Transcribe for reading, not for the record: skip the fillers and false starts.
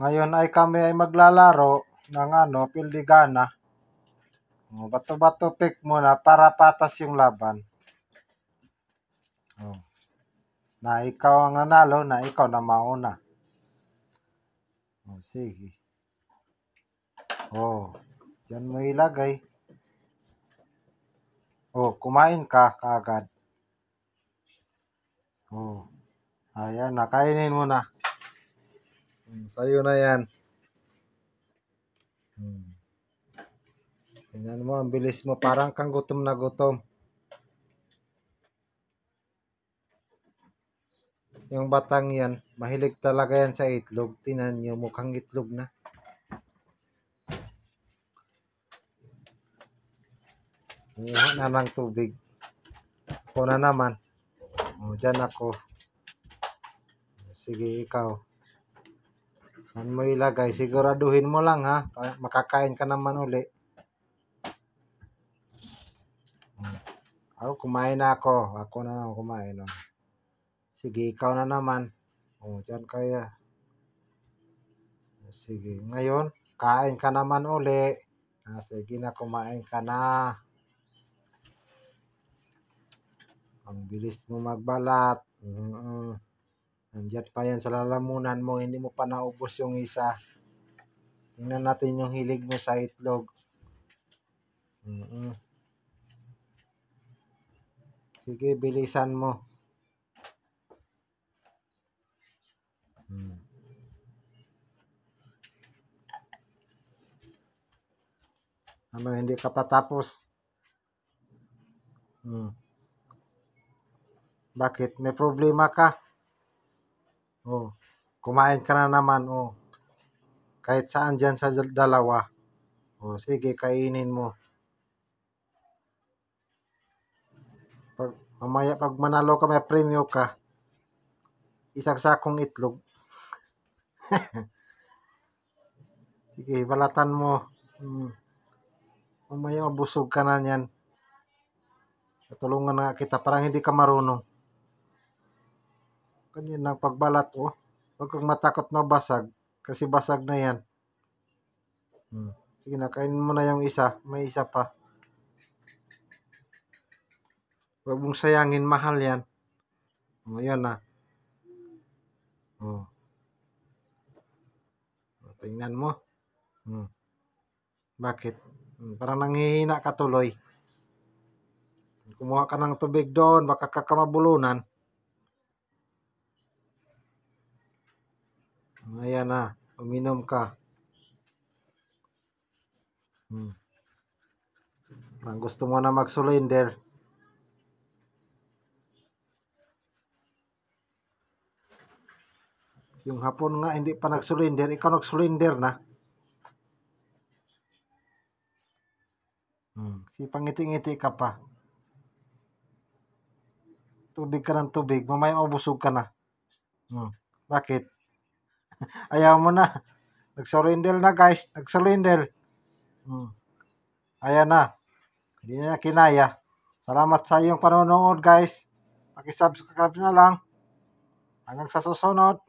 Ngayon ay kami ay maglalaro ng pildigana. Bato-bato pick muna para patas yung laban. Na ikaw ang nanalo, na ikaw na mauna. Sige. Diyan mo ilagay. Kumain ka kaagad. Ayan, nakainin mo na. Sa'yo na yan. Tingnan mo, ang bilis mo. Parang kang gutom na gutom. Yung batang yan, mahilig talaga yan sa itlog. Tingnan nyo, mukhang itlog na. Kumuha na ng tubig. Ako na naman. Dyan ako. Sige, ikaw. Saan mo ilagay? Siguraduhin mo lang ha. Makakain ka naman uli. Kumain na ako. Ako na naman kumain. Sige, ikaw na naman. Dyan kaya. Sige, ngayon, kain ka naman uli. Sige na, kumain ka na. Ang bilis mo magbalat. Nandiyan pa yan sa lalamunan mo. Hindi mo pa naubos yung isa. Tingnan natin yung hilig mo sa itlog. Sige, bilisan mo. Hindi ka pa tapos? Bakit? May problema ka? Kumain ka na naman. Kahit saan dyan sa dalawa. Sige, kainin mo. Mamaya pag manalo ka, may premyo ka. Isang sakong itlog. Sige, balatan mo. Mamaya mabusog ka na yan. Tulungan na kita, parang hindi ka marunong. Ganyan ang pagbalat. Huwag kang matakot mabasag. Kasi basag na yan. Sige na, kainin mo na yung isa. May isa pa. Huwag mong sayangin, mahal yan. Ayan na. Tingnan mo. Bakit? Parang nanghihina ka tuloy. Kumuha ka ng tubig doon, baka kakamabulunan. Ayan na, uminom ka. Parang gusto mo na mag-surrender. Yung hapon nga, hindi pa nag-surrender. Ikaw nag-surrender na. Si pangiti-ngiti ka pa. Tubig ka ng tubig. Mamaya mabusog ka na. Bakit? Ayaw mo na. Nag-surrender na guys. Nag-surrender. Ayan na. Hindi na kinaya. Salamat sa iyong panonood guys. Paki-subscribe na lang. Hanggang sa susunod.